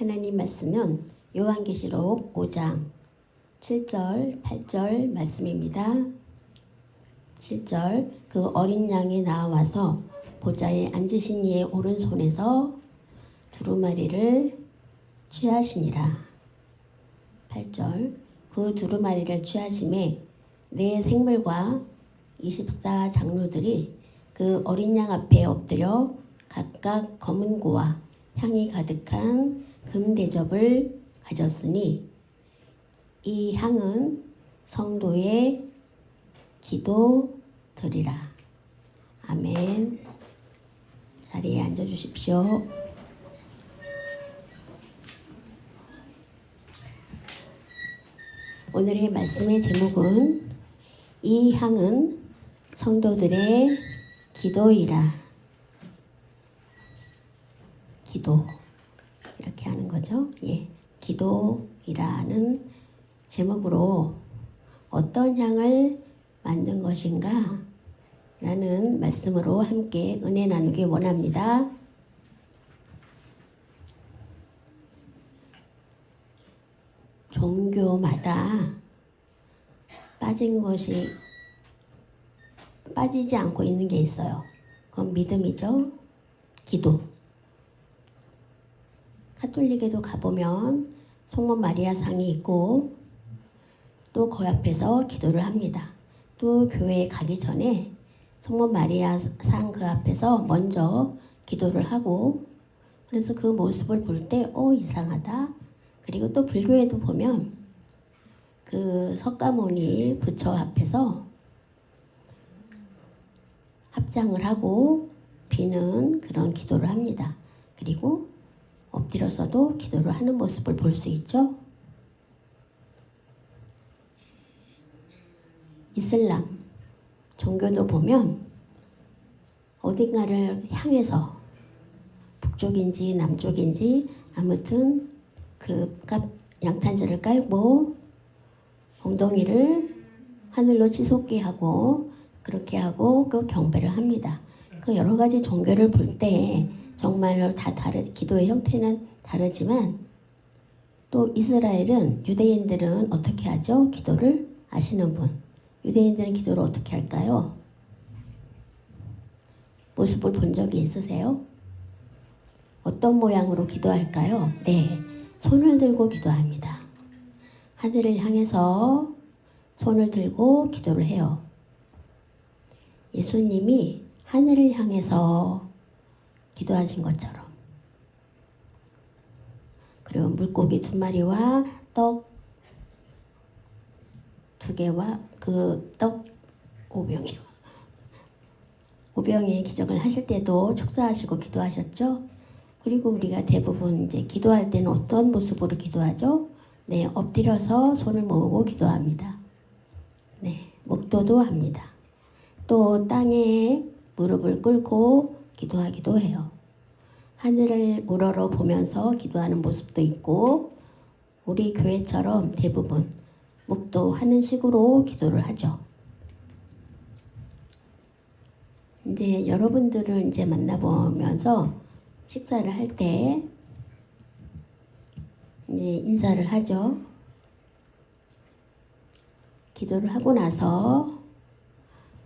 하나님 말씀은 요한계시록 5장 7절, 8절 말씀입니다. 7절 그 어린 양이 나와서 보좌에 앉으신 이의 오른손에서 두루마리를 취하시니라. 8절 그 두루마리를 취하심에 네 생물과 24장로들이 그 어린 양 앞에 엎드려 각각 검은 고와 향이 가득한 금 대접을 가졌으니 이 향은 성도의 기도드리라. 아멘. 자리에 앉아주십시오. 오늘의 말씀의 제목은 이 향은 성도들의 기도이라. 기도 이렇게 하는 거죠. 예, 기도이라는 제목으로 어떤 향을 만든 것인가 라는 말씀으로 함께 은혜 나누기 원합니다. 종교마다 빠지지 않고 있는 게 있어요. 그건 믿음이죠. 기도. 가톨릭에도 가보면 성모 마리아 상이 있고 또 그 앞에서 기도를 합니다. 또 교회에 가기 전에 성모 마리아 상 그 앞에서 먼저 기도를 하고, 그래서 그 모습을 볼 때 이상하다. 그리고 또 불교에도 보면 그 석가모니 부처 앞에서 합장을 하고 비는 그런 기도를 합니다. 그리고 엎드려서도 기도를 하는 모습을 볼 수 있죠. 이슬람 종교도 보면 어딘가를 향해서 북쪽인지 남쪽인지 아무튼 그 양탄자를 깔고 엉덩이를 하늘로 치솟게 하고 그렇게 하고 그 경배를 합니다. 그 여러 가지 종교를 볼 때 정말로 다 기도의 형태는 다르지만 또 이스라엘은 유대인들은 어떻게 하죠? 기도를 아시는 분. 유대인들은 기도를 어떻게 할까요? 모습을 본 적이 있으세요? 어떤 모양으로 기도할까요? 네, 손을 들고 기도합니다. 하늘을 향해서 손을 들고 기도를 해요. 예수님이 하늘을 향해서 기도하신 것처럼. 그리고 물고기 2마리와 떡 2개와 그 떡 5병이요. 5병의 기적을 하실 때도 축사하시고 기도하셨죠. 그리고 우리가 대부분 이제 기도할 때는 어떤 모습으로 기도하죠? 네, 엎드려서 손을 모으고 기도합니다. 네, 목도도 합니다. 또 땅에 무릎을 꿇고 기도하기도 해요. 하늘을 우러러 보면서 기도하는 모습도 있고, 우리 교회처럼 대부분 묵도하는 식으로 기도를 하죠. 이제 여러분들을 이제 만나보면서 식사를 할 때 이제 인사를 하죠. 기도를 하고 나서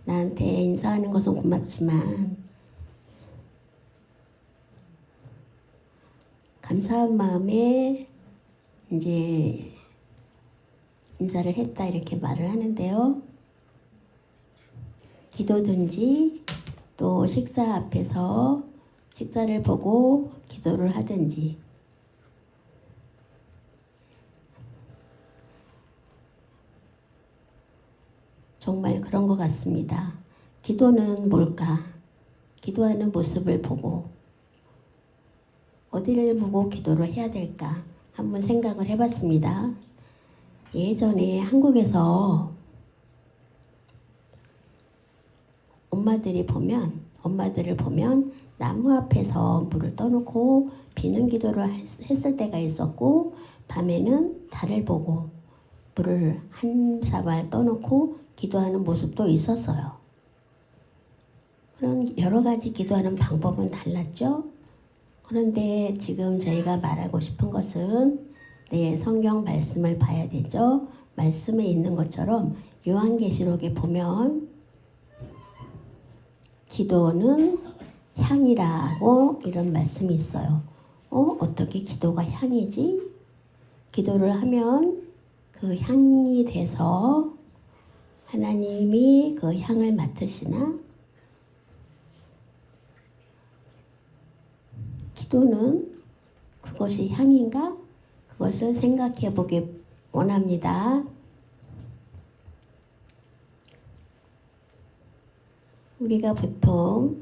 나한테 인사하는 것은 고맙지만 감사한 마음에 이제 인사를 했다 이렇게 말을 하는데요. 기도든지 또 식사 앞에서 식사를 보고 기도를 하든지 정말 그런 것 같습니다. 기도는 뭘까? 기도하는 모습을 보고 어디를 보고 기도를 해야 될까? 한번 생각을 해봤습니다. 예전에 한국에서 엄마들을 보면 나무 앞에서 물을 떠놓고 비는 기도를 했을 때가 있었고, 밤에는 달을 보고 물을 한 사발 떠놓고 기도하는 모습도 있었어요. 그런 여러 가지 기도하는 방법은 달랐죠. 그런데 지금 저희가 말하고 싶은 것은 성경 말씀을 봐야 되죠. 말씀에 있는 것처럼 요한계시록에 보면 기도는 향이라고 이런 말씀이 있어요. 어떻게 기도가 향이지? 기도를 하면 그 향이 돼서 하나님이 그 향을 맡으시나? 기도는 그것이 향인가? 그것을 생각해 보기 원합니다. 우리가 보통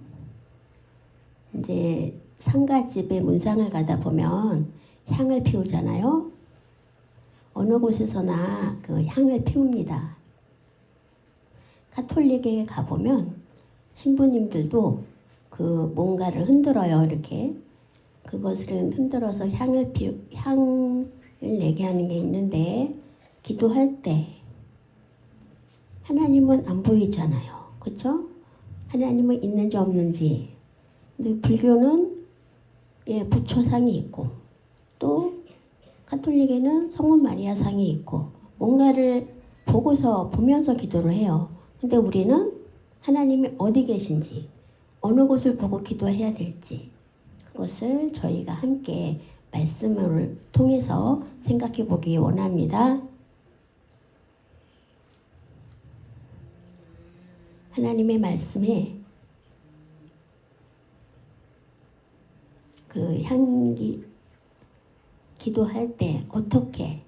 이제 상가집에 문상을 가다 보면 향을 피우잖아요. 어느 곳에서나 그 향을 피웁니다. 가톨릭에 가보면 신부님들도 그 뭔가를 흔들어요. 이렇게 그것을 흔들어서 향을 내게 하는 게 있는데, 기도할 때 하나님은 안 보이잖아요. 그렇죠? 하나님은 있는지 없는지. 근데 불교는 부처상이 있고, 또 가톨릭에는 성모 마리아상이 있고, 뭔가를 보면서 기도를 해요. 근데 우리는 하나님이 어디 계신지, 어느 곳을 보고 기도해야 될지, 그것을 저희가 함께 말씀을 통해서 생각해 보기 원합니다. 하나님의 말씀에 그 향기 기도할 때 어떻게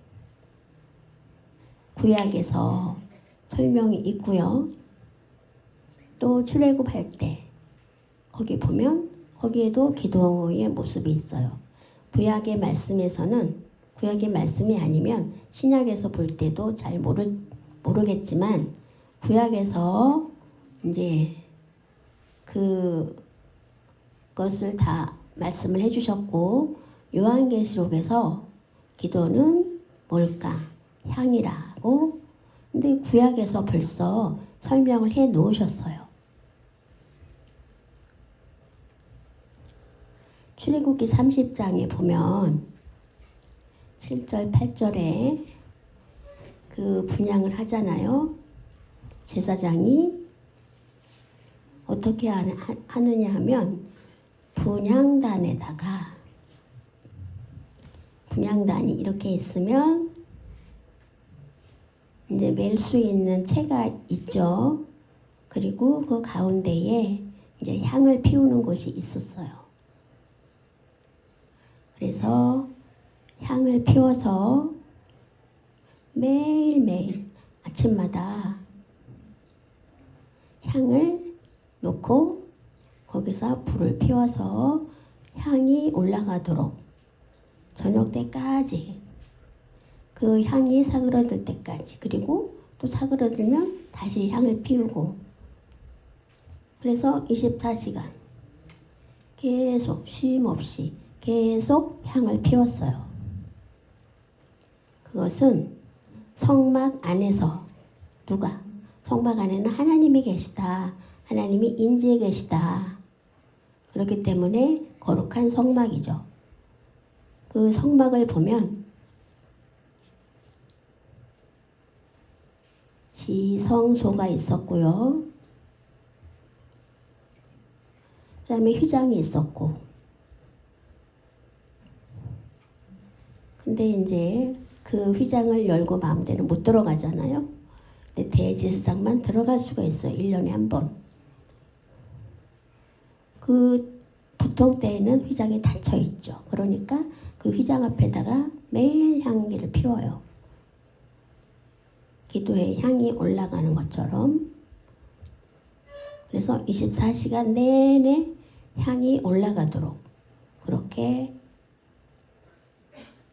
구약에서 설명이 있고요. 또 출애굽할 때 거기 보면 거기에도 기도의 모습이 있어요. 구약의 말씀에서는 구약의 말씀이 아니면 신약에서 볼 때도 잘 모르겠지만 구약에서 이제 그것을 다 말씀을 해주셨고, 요한계시록에서 기도는 뭘까? 향이라고. 근데 구약에서 벌써 설명을 해 놓으셨어요. 출애굽기 30장에 보면 7절, 8절에 그 분향을 하잖아요. 제사장이 어떻게 하느냐 하면 분향단이 이렇게 있으면 이제 멜 수 있는 채가 있죠. 그리고 그 가운데에 이제 향을 피우는 곳이 있었어요. 그래서 향을 피워서 매일매일 아침마다 향을 놓고 거기서 불을 피워서 향이 올라가도록 저녁 때까지, 그 향이 사그러들 때까지, 그리고 또 사그러들면 다시 향을 피우고, 그래서 24시간 계속 쉼 없이 계속 향을 피웠어요. 그것은 성막 안에서 성막 안에는 하나님이 계시다. 하나님이 인지에 계시다. 그렇기 때문에 거룩한 성막이죠. 그 성막을 보면 지성소가 있었고요. 그 다음에 휘장이 있었고. 근데 이제 그 휘장을 열고 마음대로 못 들어가잖아요. 근데 대제사장만 들어갈 수가 있어요. 1년에 한 번. 그 보통 때에는 휘장이 닫혀 있죠. 그러니까 그 휘장 앞에다가 매일 향기를 피워요. 기도의 향이 올라가는 것처럼. 그래서 24시간 내내 향이 올라가도록 그렇게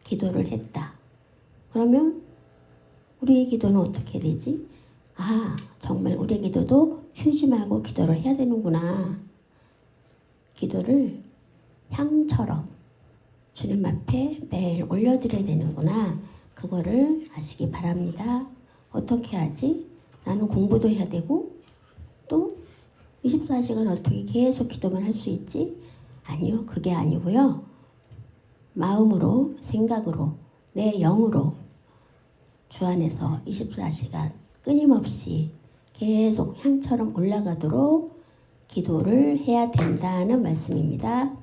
기도를 했다. 그러면 우리의 기도는 어떻게 되지? 정말 우리의 기도도 쉬지 말고 기도를 해야 되는구나. 기도를 향처럼 주님 앞에 매일 올려드려야 되는구나. 그거를 아시기 바랍니다. 어떻게 하지? 나는 공부도 해야 되고 또 24시간 어떻게 계속 기도만 할 수 있지? 아니요, 그게 아니고요. 마음으로, 생각으로, 내 영으로 주 안에서 24시간 끊임없이 계속 향처럼 올라가도록 기도를 해야 된다는 말씀입니다.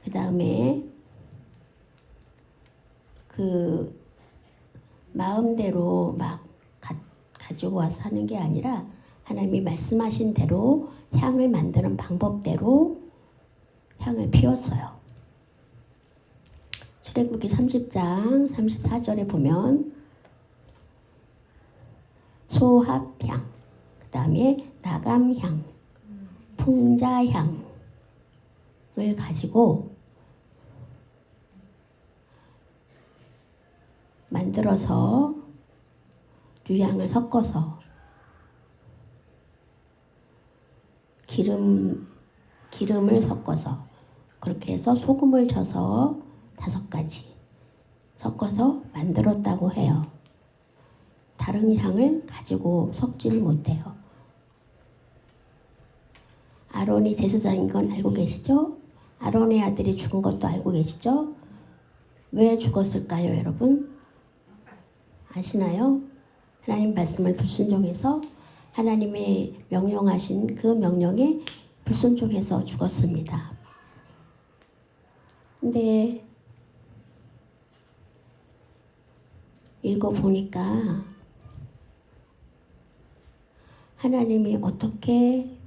그 다음에 그 마음대로 막 가지고 와서 하는 게 아니라 하나님이 말씀하신 대로 향을 만드는 방법대로 향을 피웠어요. 출애굽기 30장 34절에 보면 소합향, 그 다음에 나감향, 풍자향을 가지고 만들어서 유향을 섞어서 기름을 섞어서 그렇게 해서 소금을 져서 5가지 섞어서 만들었다고 해요. 다른 향을 가지고 섞지를 못해요. 아론이 제사장인 건 알고 계시죠? 아론의 아들이 죽은 것도 알고 계시죠? 왜 죽었을까요, 여러분? 아시나요? 하나님 말씀을 불순종해서 하나님의 명령하신 그 명령에 불순종해서 죽었습니다. 근데 읽어보니까 하나님이 어떻게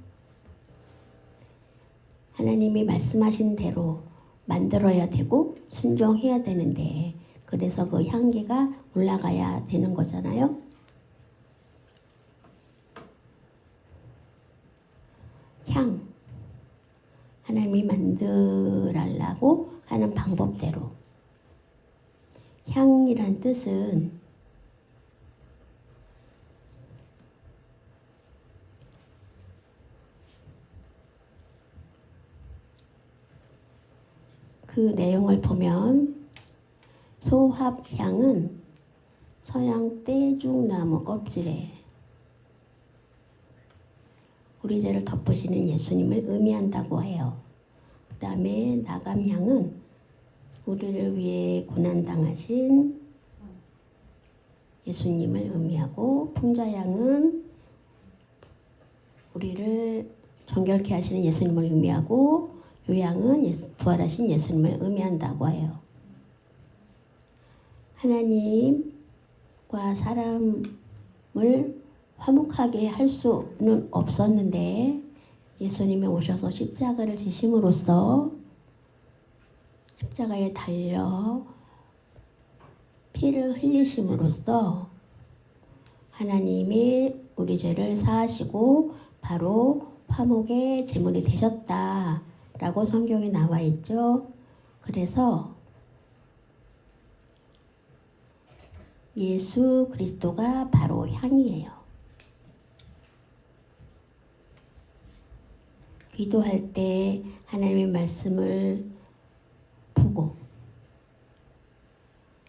하나님이 말씀하신 대로 만들어야 되고 순종해야 되는데 그래서 그 향기가 올라가야 되는 거잖아요. 향, 하나님이 만들라고 하는 방법대로. 향이란 뜻은 그 내용을 보면 소합향은 서양 떼죽나무 껍질에 우리 죄를 덮으시는 예수님을 의미한다고 해요. 그 다음에 나감향은 우리를 위해 고난당하신 예수님을 의미하고, 풍자향은 우리를 정결케 하시는 예수님을 의미하고, 요향은 부활하신 예수님을 의미한다고 해요. 하나님과 사람을 화목하게 할 수는 없었는데 예수님이 오셔서 십자가를 지심으로써 십자가에 달려 피를 흘리심으로써 하나님이 우리 죄를 사하시고 바로 화목의 제물이 되셨다라고 성경에 나와 있죠. 그래서 예수 그리스도가 바로 향이에요. 기도할 때 하나님의 말씀을 보고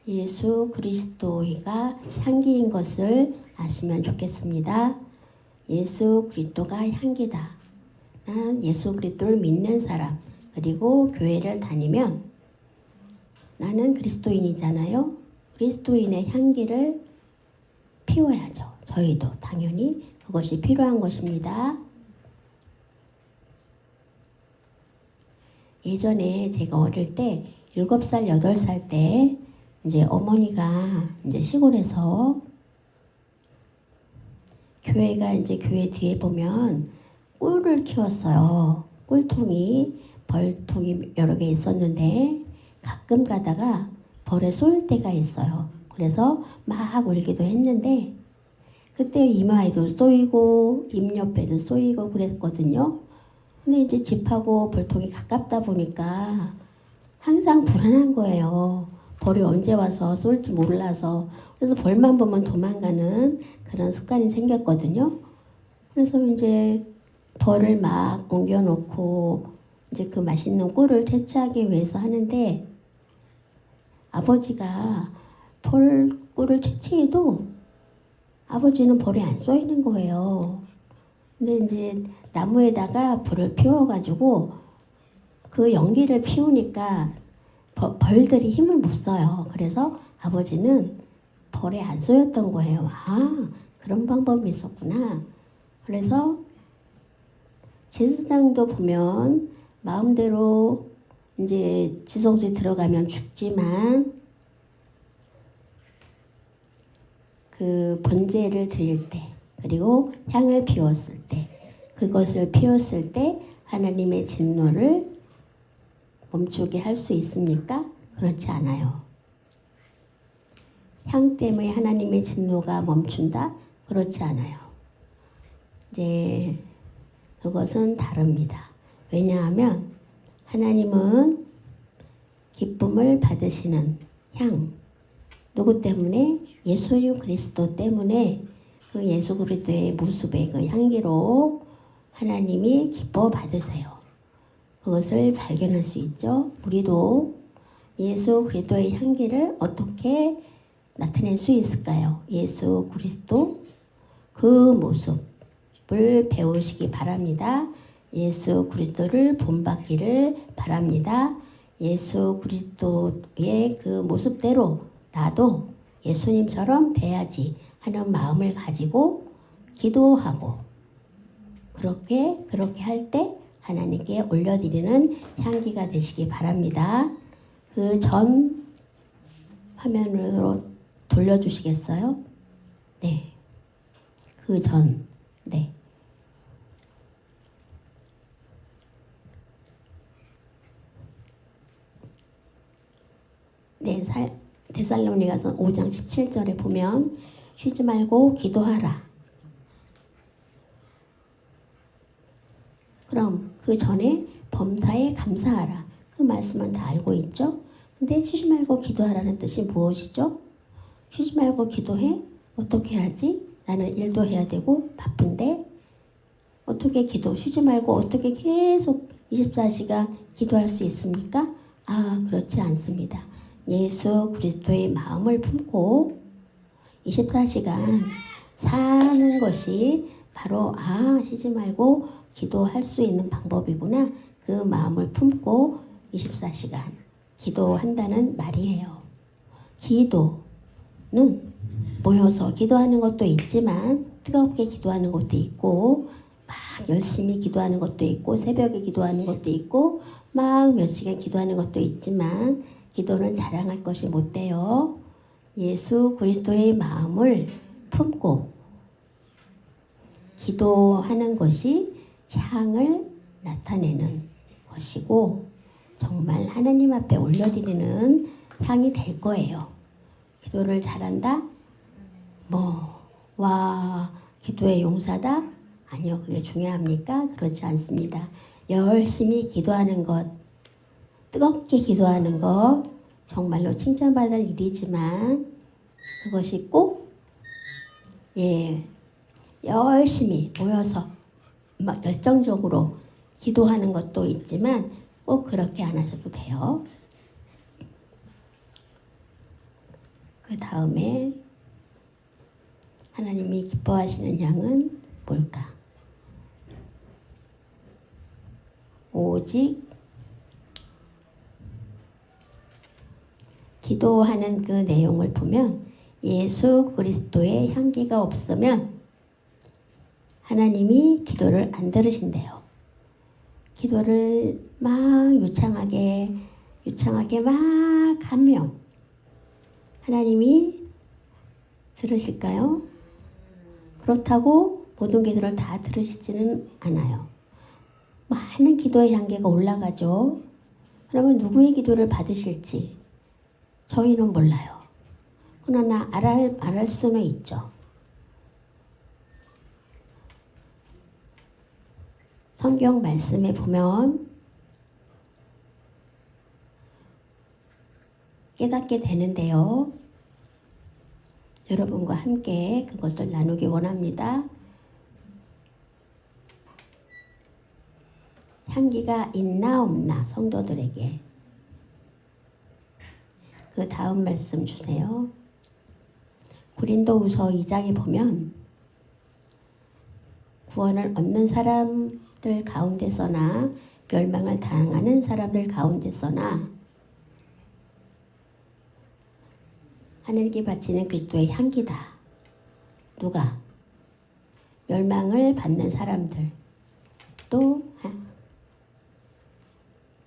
예수 그리스도가 향기인 것을 아시면 좋겠습니다. 예수 그리스도가 향기다. 난 예수 그리스도를 믿는 사람, 그리고 교회를 다니면 나는 그리스도인이잖아요. 그리스도인의 향기를 피워야죠. 저희도 당연히 그것이 필요한 것입니다. 예전에 제가 어릴 때 7살, 8살 때 이제 어머니가 이제 시골에서 교회 뒤에 보면 꿀을 키웠어요. 꿀통이, 벌통이 여러 개 있었는데 가끔 가다가 벌에 쏠 때가 있어요. 그래서 막 울기도 했는데 그때 이마에도 쏘이고 입 옆에도 쏘이고 그랬거든요. 근데 이제 집하고 벌통이 가깝다 보니까 항상 불안한 거예요. 벌이 언제 와서 쏠지 몰라서. 그래서 벌만 보면 도망가는 그런 습관이 생겼거든요. 그래서 이제 벌을 막 옮겨놓고 이제 그 맛있는 꿀을 채취하기 위해서 하는데 아버지가 꿀을 채취해도 아버지는 벌이 안 쏘이는 거예요. 근데 이제 나무에다가 불을 피워가지고 그 연기를 피우니까 벌들이 힘을 못 써요. 그래서 아버지는 벌에 안 쏘였던 거예요. 아, 그런 방법이 있었구나. 그래서 제사장도 보면 마음대로 이제 지성소에 들어가면 죽지만 그 번제를 드릴 때 그리고 향을 피웠을 때 그것을 피웠을 때 하나님의 진노를 멈추게 할 수 있습니까? 그렇지 않아요. 향 때문에 하나님의 진노가 멈춘다? 그렇지 않아요. 이제 그것은 다릅니다. 왜냐하면 하나님은 기쁨을 받으시는 향, 누구 때문에? 예수 그리스도 때문에 그 예수 그리스도의 모습의 그 향기로 하나님이 기뻐 받으세요. 그것을 발견할 수 있죠. 우리도 예수 그리스도의 향기를 어떻게 나타낼 수 있을까요? 예수 그리스도 그 모습을 배우시기 바랍니다. 예수 그리스도를 본받기를 바랍니다. 예수 그리스도의 그 모습대로 나도 예수님처럼 돼야지 하는 마음을 가지고 기도하고 그렇게 할 때 하나님께 올려드리는 향기가 되시기 바랍니다. 그 전 화면으로 돌려주시겠어요? 네. 그 전. 네. 네, 데살로니가서 5장 17절에 보면 쉬지 말고 기도하라. 그럼 그 전에 범사에 감사하라. 그 말씀은 다 알고 있죠? 근데 쉬지 말고 기도하라는 뜻이 무엇이죠? 쉬지 말고 기도해? 어떻게 하지? 나는 일도 해야 되고 바쁜데 어떻게 쉬지 말고 어떻게 계속 24시간 기도할 수 있습니까? 아, 그렇지 않습니다. 예수 그리스도의 마음을 품고 24시간 사는 것이 바로 쉬지 말고 기도할 수 있는 방법이구나. 그 마음을 품고 24시간 기도한다는 말이에요. 기도는 모여서 기도하는 것도 있지만 뜨겁게 기도하는 것도 있고 막 열심히 기도하는 것도 있고 새벽에 기도하는 것도 있고 막 몇 시간 기도하는 것도 있지만 기도는 자랑할 것이 못 돼요. 예수 그리스도의 마음을 품고 기도하는 것이 향을 나타내는 것이고 정말 하나님 앞에 올려드리는 향이 될 거예요. 기도를 잘한다? 기도의 용사다? 아니요, 그게 중요합니까? 그렇지 않습니다. 열심히 기도하는 것, 뜨겁게 기도하는 것, 정말로 칭찬받을 일이지만 그것이 꼭 열심히 모여서 막 열정적으로 기도하는 것도 있지만 꼭 그렇게 안 하셔도 돼요. 그 다음에 하나님이 기뻐하시는 향은 뭘까? 오직 기도하는 그 내용을 보면 예수 그리스도의 향기가 없으면 하나님이 기도를 안 들으신대요. 기도를 막 유창하게 막 하면 하나님이 들으실까요? 그렇다고 모든 기도를 다 들으시지는 않아요. 많은 기도의 향기가 올라가죠. 그러면 누구의 기도를 받으실지 저희는 몰라요. 그러나 알할 수는 있죠. 성경 말씀에 보면 깨닫게 되는데요. 여러분과 함께 그것을 나누기 원합니다. 향기가 있나 없나 성도들에게. 그 다음 말씀 주세요. 고린도후서 2장에 보면 구원을 얻는 사람 사람들 가운데서나 멸망을 당하는 사람들 가운데서나 하늘께 바치는 그리스도의 향기다. 누가? 멸망을 받는 사람들. 또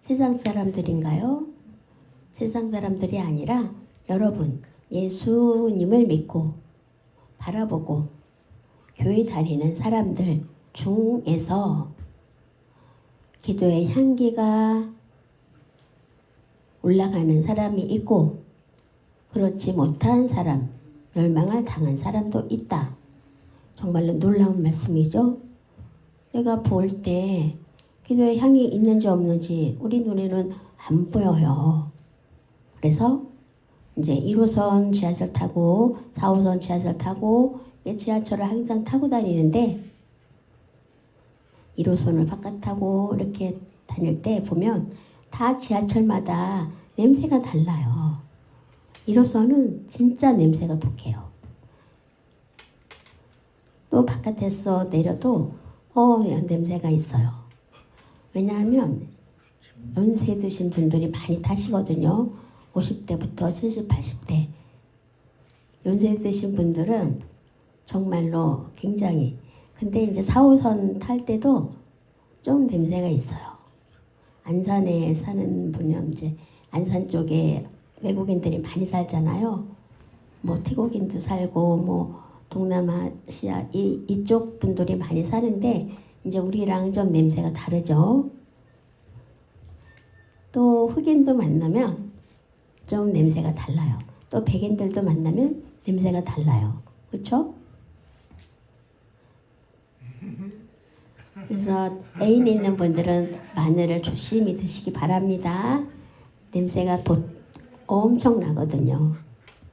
세상 사람들인가요? 세상 사람들이 아니라 여러분 예수님을 믿고 바라보고 교회 다니는 사람들 중에서 기도의 향기가 올라가는 사람이 있고 그렇지 못한 사람, 멸망을 당한 사람도 있다. 정말로 놀라운 말씀이죠. 내가 볼 때 기도의 향이 있는지 없는지 우리 눈에는 안 보여요. 그래서 이제 1호선 지하철 타고 4호선 지하철 타고 지하철을 항상 타고 다니는데 1호선을 바깥 타고 이렇게 다닐 때 보면 다 지하철마다 냄새가 달라요. 1호선은 진짜 냄새가 독해요. 또 바깥에서 내려도 냄새가 있어요. 왜냐하면 연세 드신 분들이 많이 타시거든요. 50대부터 70, 80대. 연세 드신 분들은 정말로 굉장히 근데 이제 4호선 탈 때도 좀 냄새가 있어요. 안산에 사는 분은 이제 안산 쪽에 외국인들이 많이 살잖아요. 뭐 태국인도 살고 뭐 동남아시아 이쪽 분들이 많이 사는데 이제 우리랑 좀 냄새가 다르죠. 또 흑인도 만나면 좀 냄새가 달라요. 또 백인들도 만나면 냄새가 달라요. 그렇죠? 그래서 애인 있는 분들은 마늘을 조심히 드시기 바랍니다. 냄새가 엄청 나거든요.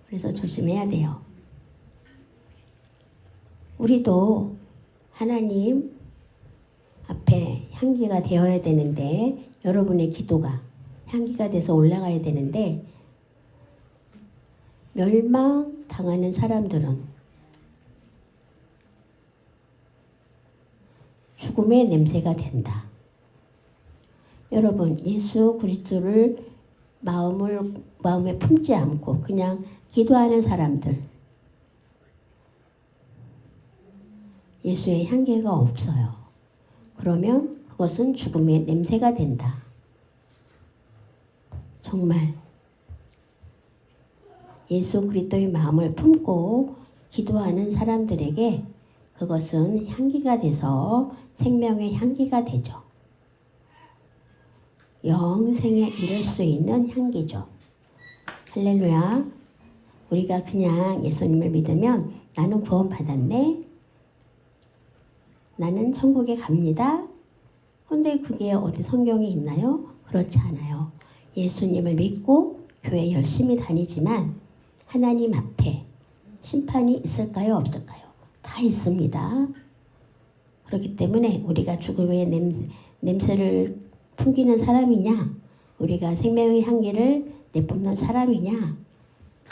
그래서 조심해야 돼요. 우리도 하나님 앞에 향기가 되어야 되는데 여러분의 기도가 향기가 돼서 올라가야 되는데 멸망당하는 사람들은 죽음의 냄새가 된다. 여러분 예수 그리스도를 마음에 품지 않고 그냥 기도하는 사람들 예수의 향기가 없어요. 그러면 그것은 죽음의 냄새가 된다. 정말 예수 그리스도의 마음을 품고 기도하는 사람들에게 그것은 향기가 돼서 생명의 향기가 되죠. 영생에 이를 수 있는 향기죠. 할렐루야. 우리가 그냥 예수님을 믿으면 나는 구원 받았네. 나는 천국에 갑니다. 근데 그게 어디 성경에 있나요? 그렇지 않아요. 예수님을 믿고 교회 열심히 다니지만 하나님 앞에 심판이 있을까요? 없을까요? 다 있습니다. 그렇기 때문에 우리가 죽음의 냄새를 풍기는 사람이냐 우리가 생명의 향기를 내뿜는 사람이냐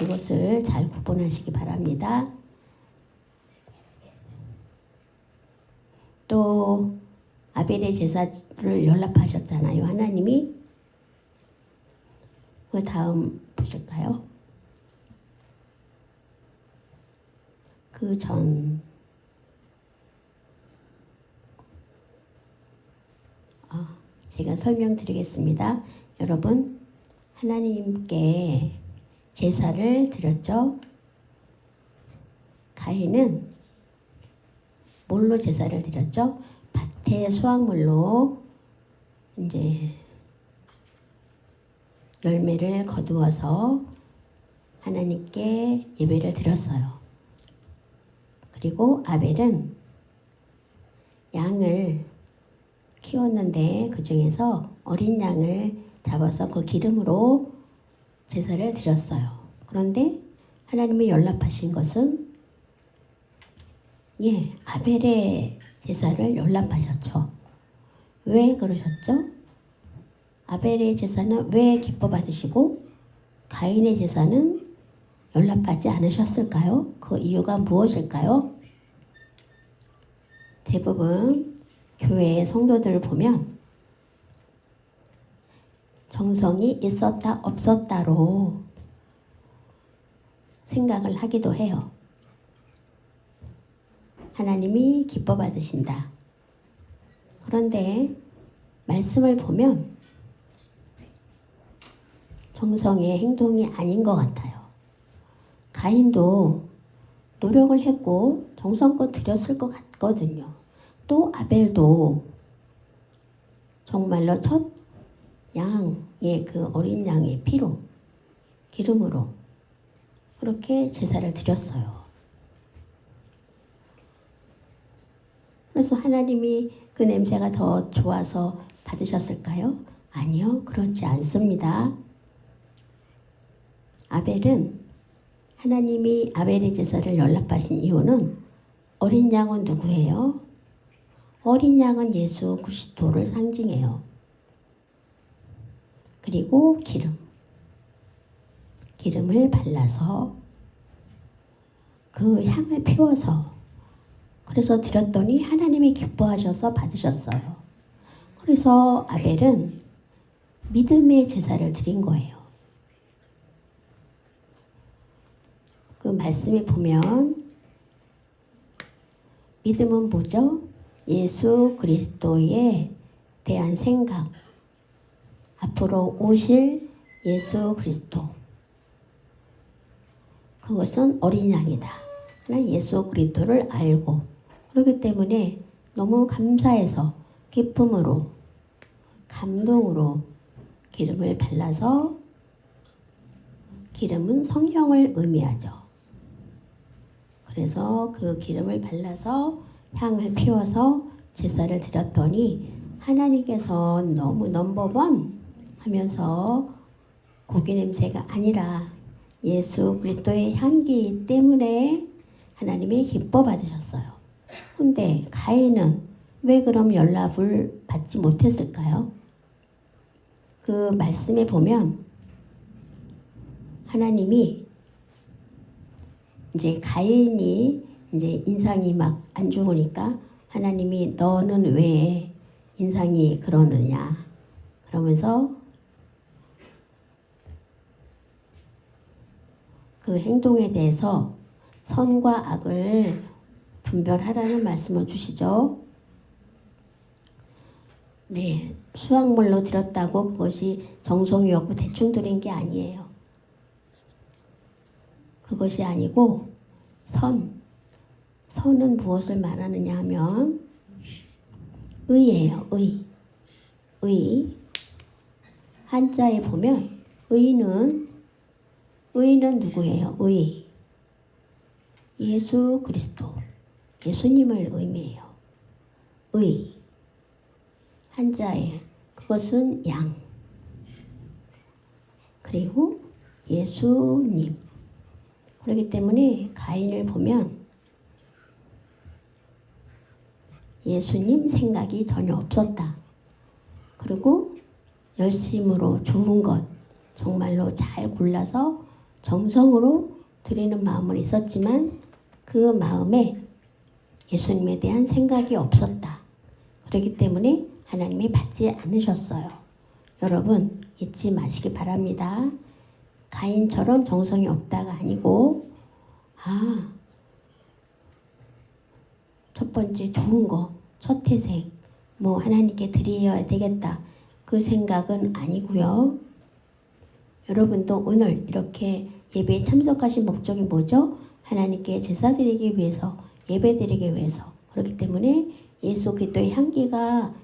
이것을 잘 구분하시기 바랍니다. 또 아벨의 제사를 연락하셨잖아요. 하나님이. 그 다음 보실까요? 그 전 제가 설명드리겠습니다. 여러분 하나님께 제사를 드렸죠. 가인은 뭘로 제사를 드렸죠? 밭의 수확물로 이제 열매를 거두어서 하나님께 예배를 드렸어요. 그리고 아벨은 양을 키웠는데 그 중에서 어린 양을 잡아서 그 기름으로 제사를 드렸어요. 그런데 하나님이 연락하신 것은 아벨의 제사를 연락하셨죠. 왜 그러셨죠? 아벨의 제사는 왜 기뻐 받으시고 가인의 제사는 연락받지 않으셨을까요? 그 이유가 무엇일까요? 대부분 교회의 성도들을 보면 정성이 있었다 없었다로 생각을 하기도 해요. 하나님이 기뻐 받으신다. 그런데 말씀을 보면 정성의 행동이 아닌 것 같아요. 가인도 노력을 했고 정성껏 드렸을 것 같거든요. 또 아벨도 정말로 첫 양의 그 어린 양의 피로 기름으로 그렇게 제사를 드렸어요. 그래서 하나님이 그 냄새가 더 좋아서 받으셨을까요? 아니요, 그렇지 않습니다. 아벨은 하나님이 아벨의 제사를 연락하신 이유는 어린 양은 누구예요? 어린 양은 예수 그리스도를 상징해요. 그리고 기름을 발라서 그 향을 피워서 그래서 드렸더니 하나님이 기뻐하셔서 받으셨어요. 그래서 아벨은 믿음의 제사를 드린 거예요. 그 말씀에 보면 믿음은 뭐죠? 예수 그리스도에 대한 생각, 앞으로 오실 예수 그리스도, 그것은 어린 양이다. 예수 그리스도를 알고 그렇기 때문에 너무 감사해서 기쁨으로 감동으로 기름을 발라서, 기름은 성령을 의미하죠. 그래서 그 기름을 발라서 향을 피워서 제사를 드렸더니 하나님께서 너무 넘버원 하면서 고기 냄새가 아니라 예수 그리스도의 향기 때문에 하나님이 기뻐 받으셨어요. 근데 가인은 왜 그럼 연락을 받지 못했을까요? 그 말씀에 보면 하나님이 이제 가인이 이제 인상이 막 안 좋으니까 하나님이 너는 왜 인상이 그러느냐 그러면서 그 행동에 대해서 선과 악을 분별하라는 말씀을 주시죠. 네, 수확물로 드렸다고 그것이 정성이 없고 대충 드린 게 아니에요. 그것이 아니고 선은 무엇을 말하느냐 하면 의예요. 의. 한자에 보면 의는 누구예요? 의. 예수 그리스도, 예수님을 의미해요. 의. 한자에 그것은 양. 그리고 예수님. 그렇기 때문에 가인을 보면 예수님 생각이 전혀 없었다. 그리고 열심으로 좋은 것 정말로 잘 골라서 정성으로 드리는 마음은 있었지만 그 마음에 예수님에 대한 생각이 없었다. 그렇기 때문에 하나님이 받지 않으셨어요. 여러분 잊지 마시기 바랍니다. 가인처럼 정성이 없다가 아니고 첫 번째 좋은 거, 첫 태생 뭐 하나님께 드려야 되겠다. 그 생각은 아니고요. 여러분도 오늘 이렇게 예배에 참석하신 목적이 뭐죠? 하나님께 제사 드리기 위해서, 예배 드리기 위해서. 그렇기 때문에 예수 그리스도의 향기가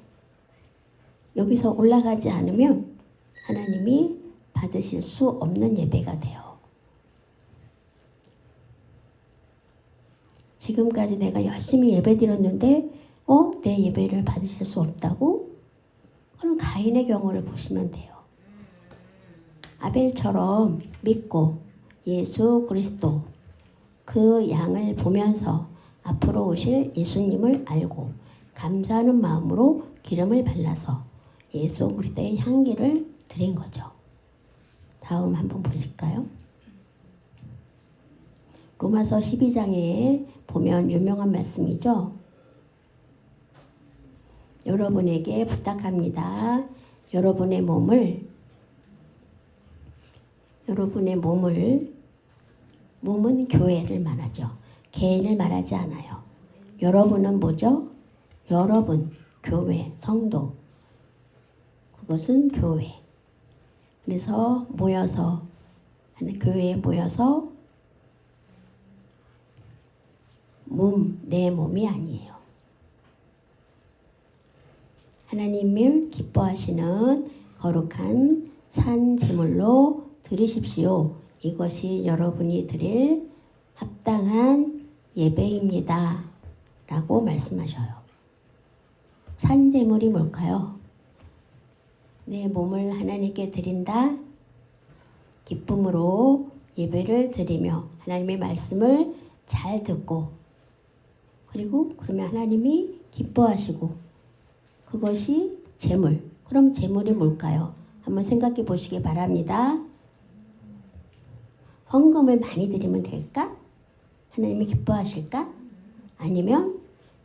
여기서 올라가지 않으면 하나님이 받으실 수 없는 예배가 돼요. 지금까지 내가 열심히 예배 드렸는데 내 예배를 받으실 수 없다고? 그럼 가인의 경우를 보시면 돼요. 아벨처럼 믿고 예수 그리스도 그 양을 보면서 앞으로 오실 예수님을 알고 감사하는 마음으로 기름을 발라서 예수 그리스도의 향기를 드린 거죠. 다음 한번 보실까요? 로마서 12장에 보면 유명한 말씀이죠. 여러분에게 부탁합니다. 여러분의 몸은 교회를 말하죠. 개인을 말하지 않아요. 여러분은 뭐죠? 여러분, 교회, 성도. 그것은 교회. 그래서 모여서 교회에 모여서 내 몸이 아니에요. 하나님을 기뻐하시는 거룩한 산 제물로 드리십시오. 이것이 여러분이 드릴 합당한 예배입니다. 라고 말씀하셔요. 산 제물이 뭘까요? 내 몸을 하나님께 드린다. 기쁨으로 예배를 드리며 하나님의 말씀을 잘 듣고 그리고 그러면 하나님이 기뻐하시고 그것이 제물. 그럼 제물이 뭘까요? 한번 생각해 보시기 바랍니다. 헌금을 많이 드리면 될까? 하나님이 기뻐하실까? 아니면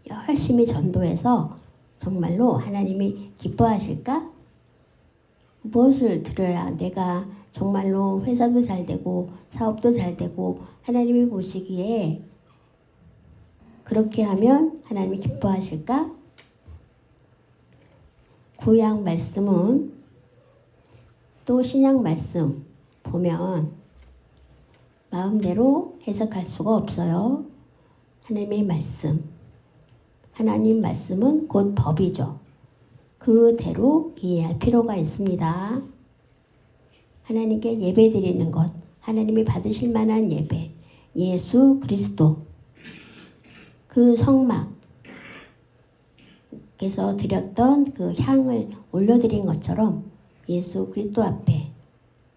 열심히 전도해서 정말로 하나님이 기뻐하실까? 무엇을 드려야 내가 정말로 회사도 잘 되고 사업도 잘 되고 하나님이 보시기에 그렇게 하면 하나님이 기뻐하실까? 구약 말씀은 또 신약 말씀 보면 마음대로 해석할 수가 없어요. 하나님의 말씀, 하나님 말씀은 곧 법이죠. 그대로 이해할 필요가 있습니다. 하나님께 예배 드리는 것, 하나님이 받으실 만한 예배, 예수 그리스도, 그 성막, 께서 드렸던 그 향을 올려드린 것처럼 예수 그리스도 앞에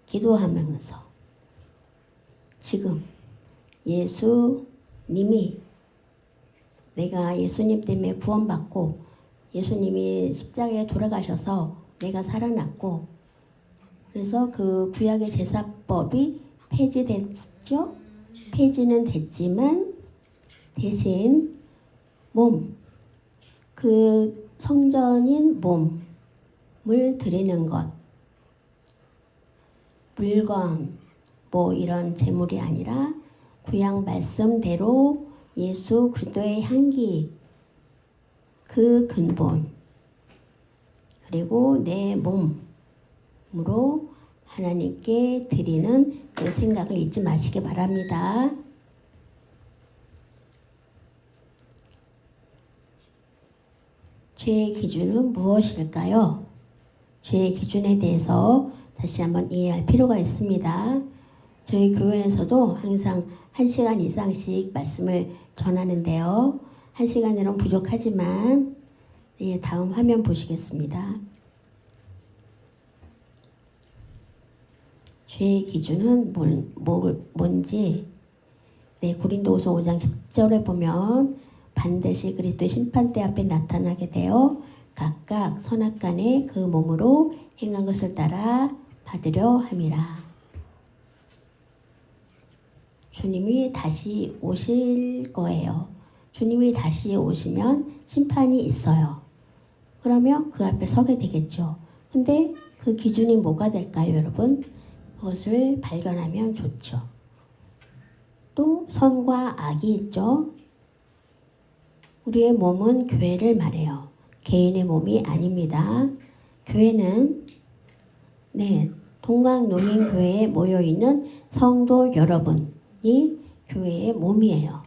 기도하면서 지금 예수님이 내가 예수님 때문에 구원받고 예수님이 십자가에 돌아가셔서 내가 살아났고 그래서 그 구약의 제사법이 폐지됐죠? 폐지는 됐지만 대신 그 성전인 몸을 드리는 것, 물건, 이런 제물이 아니라 구약 말씀대로 예수 그리스도의 향기, 그 근본, 그리고 내 몸으로 하나님께 드리는 그 생각을 잊지 마시기 바랍니다. 죄의 기준은 무엇일까요? 죄의 기준에 대해서 다시 한번 이해할 필요가 있습니다. 저희 교회에서도 항상 1시간 이상씩 말씀을 전하는데요. 1시간으로는 부족하지만 다음 화면 보시겠습니다. 죄의 기준은 뭔지 고린도후서 5장 10절에 보면 반드시 그리스도의 심판대 앞에 나타나게 되어 각각 선악간에 그 몸으로 행한 것을 따라 받으려 함이라. 주님이 다시 오실 거예요. 주님이 다시 오시면 심판이 있어요. 그러면 그 앞에 서게 되겠죠. 근데 그 기준이 뭐가 될까요, 여러분? 그것을 발견하면 좋죠. 또 선과 악이 있죠. 우리의 몸은 교회를 말해요. 개인의 몸이 아닙니다. 교회는 동강농인교회에 모여있는 성도 여러분이 교회의 몸이에요.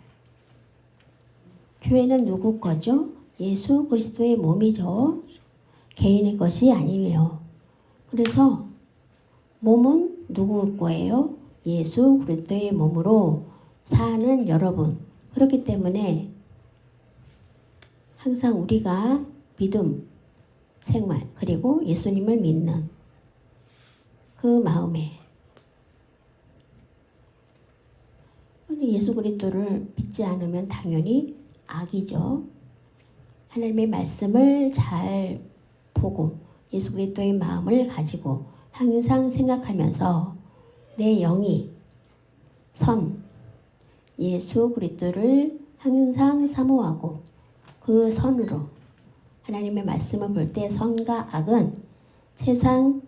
교회는 누구 거죠? 예수 그리스도의 몸이죠. 개인의 것이 아니에요. 그래서 몸은 누구 거예요? 예수 그리스도의 몸으로 사는 여러분. 그렇기 때문에 항상 우리가 믿음, 생활, 그리고 예수님을 믿는 그 마음에 예수 그리스도를 믿지 않으면 당연히 악이죠. 하나님의 말씀을 잘 보고 예수 그리스도의 마음을 가지고 항상 생각하면서 내 영이 예수 그리스도를 항상 사모하고 그 선으로 하나님의 말씀을 볼 때 선과 악은 세상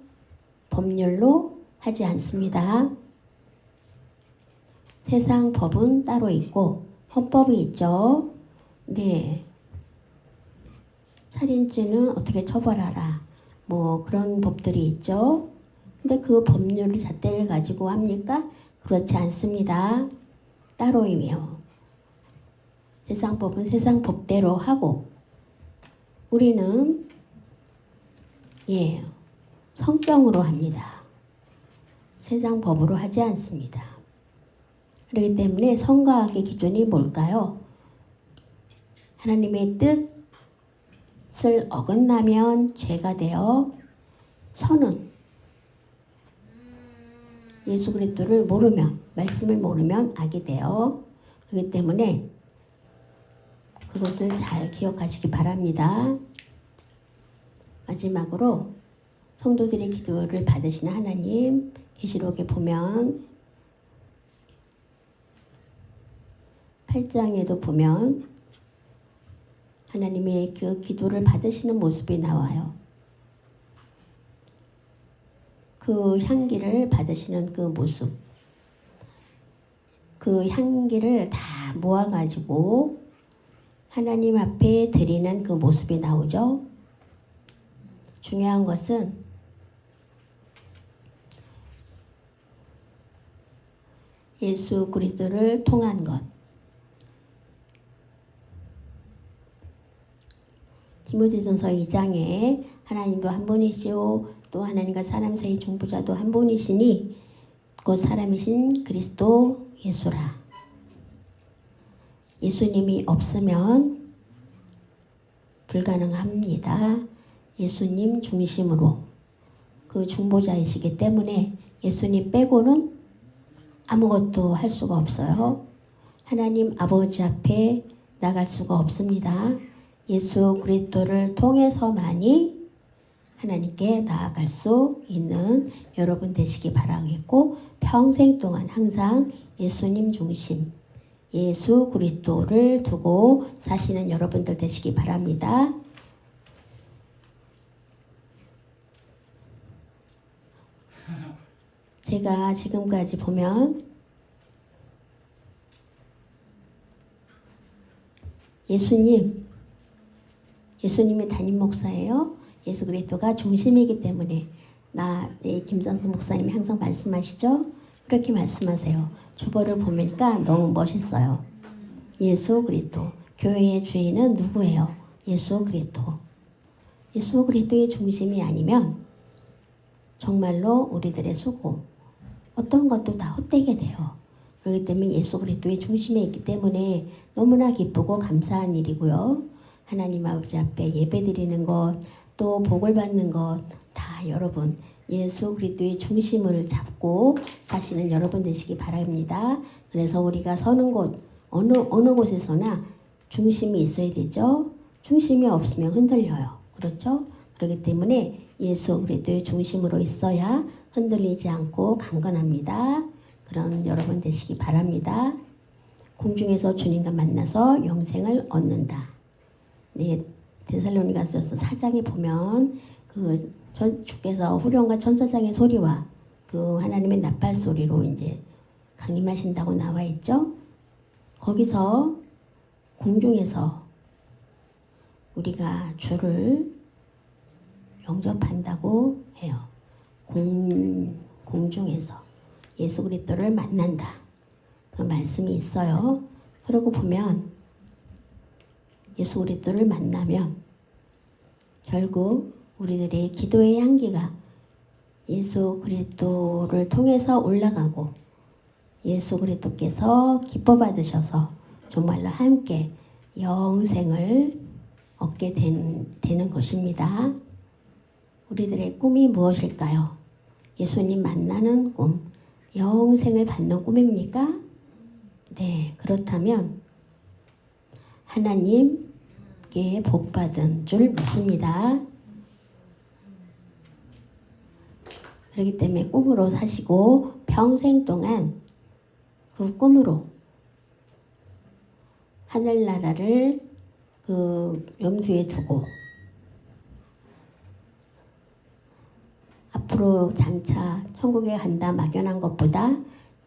법률로 하지 않습니다. 세상 법은 따로 있고 헌법이 있죠. 네. 살인죄는 어떻게 처벌하라. 뭐 그런 법들이 있죠. 근데 그 법률 잣대를 가지고 합니까? 그렇지 않습니다. 따로이며 세상 법은 세상 법대로 하고 우리는 성경으로 합니다. 세상 법으로 하지 않습니다. 그렇기 때문에 선과 악의 기준이 뭘까요? 하나님의 뜻을 어긋나면 죄가 되어 선은 예수 그리스도를 모르면 말씀을 모르면 악이 되어 그렇기 때문에 그것을 잘 기억하시기 바랍니다. 마지막으로 성도들의 기도를 받으시는 하나님 계시록에 보면 8장에도 보면 하나님의 그 기도를 받으시는 모습이 나와요. 그 향기를 받으시는 그 모습. 그 향기를 다 모아가지고 하나님 앞에 드리는 그 모습이 나오죠. 중요한 것은 예수 그리스도를 통한 것. 디모데전서 2장에 하나님도 한 분이시오 또 하나님과 사람 사이 중보자도 한 분이시니 곧 사람이신 그리스도 예수라. 예수님이 없으면 불가능합니다. 예수님 중심으로 그 중보자이시기 때문에 예수님 빼고는 아무것도 할 수가 없어요. 하나님 아버지 앞에 나갈 수가 없습니다. 예수 그리스도를 통해서만이 하나님께 나아갈 수 있는 여러분 되시기 바라겠고 평생 동안 항상 예수님 중심 예수 그리스도를 두고 사시는 여러분들 되시기 바랍니다. 제가 지금까지 보면 예수님이 담임 목사예요. 예수 그리스도가 중심이기 때문에 김선수 목사님이 항상 말씀하시죠. 그렇게 말씀하세요. 주보를 보니까 너무 멋있어요. 예수 그리스도. 교회의 주인은 누구예요? 예수 그리스도. 예수 그리스도의 중심이 아니면 정말로 우리들의 수고 어떤 것도 다 헛되게 돼요. 그렇기 때문에 예수 그리스도의 중심에 있기 때문에 너무나 기쁘고 감사한 일이고요. 하나님 아버지 앞에 예배드리는 것, 또 복을 받는 것 다 여러분 예수 그리스도의 중심을 잡고 사시는 여러분 되시기 바랍니다. 그래서 우리가 서는 곳 어느 곳에서나 중심이 있어야 되죠. 중심이 없으면 흔들려요. 그렇죠? 그렇기 때문에 예수 그리스도의 중심으로 있어야 흔들리지 않고 강건합니다. 그런 여러분 되시기 바랍니다. 공중에서 주님과 만나서 영생을 얻는다. 네, 데살로니가서서 4장에 보면 주께서 후련과 천사장의 소리와 그 하나님의 나팔 소리로 이제 강림하신다고 나와 있죠. 거기서 공중에서 우리가 주를 영접한다고 해요. 공중에서 예수 그리스도를 만난다. 그 말씀이 있어요. 그러고 보면 예수 그리스도를 만나면 결국 우리들의 기도의 향기가 예수 그리스도를 통해서 올라가고 예수 그리스도께서 기뻐 받으셔서 정말로 함께 영생을 얻게 되는 것입니다. 우리들의 꿈이 무엇일까요? 예수님 만나는 꿈, 영생을 받는 꿈입니까? 네, 그렇다면 하나님께 복받은 줄 믿습니다. 그렇기 때문에 꿈으로 사시고 평생 동안 그 꿈으로 하늘나라를 그 염두에 두고 앞으로 장차 천국에 간다 막연한 것보다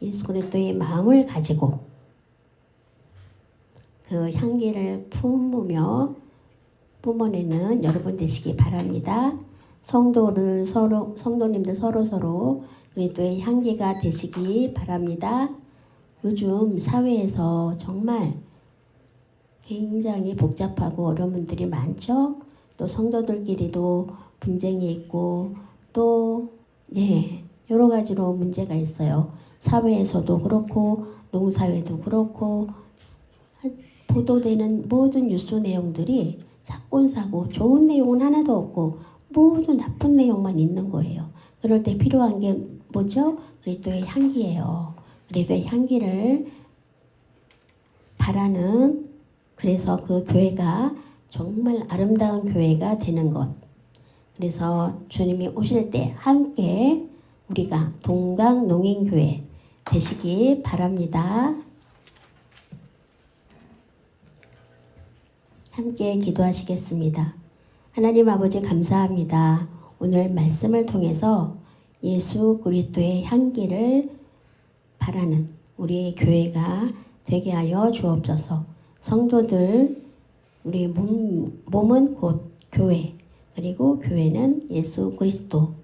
예수 그리스도의 마음을 가지고 그 향기를 품으며 뿜어내는 여러분 되시기 바랍니다. 성도님들 서로 그리스도의 향기가 되시기 바랍니다. 요즘 사회에서 정말 굉장히 복잡하고 어려운 분들이 많죠. 또 성도들끼리도 분쟁이 있고 또 여러 가지로 문제가 있어요. 사회에서도 그렇고 농사회도 그렇고 보도되는 모든 뉴스 내용들이 사건 사고 좋은 내용은 하나도 없고 모두 나쁜 내용만 있는 거예요. 그럴 때 필요한 게 뭐죠? 그리스도의 향기예요. 그리스도의 향기를 바라는, 그래서 그 교회가 정말 아름다운 교회가 되는 것. 그래서 주님이 오실 때 함께 우리가 동강농인교회 되시기 바랍니다. 함께 기도하시겠습니다. 하나님 아버지 감사합니다. 오늘 말씀을 통해서 예수 그리스도의 향기를 바라는 우리의 교회가 되게 하여 주옵소서. 성도들, 우리 몸은 곧 교회, 그리고 교회는 예수 그리스도,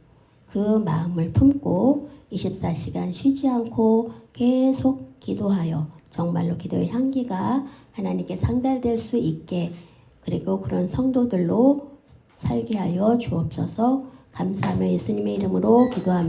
그 마음을 품고 24시간 쉬지 않고 계속 기도하여 정말로 기도의 향기가 하나님께 상달될 수 있게, 그리고 그런 성도들로 살게 하여 주옵소서. 감사하며 예수님의 이름으로 기도합니다.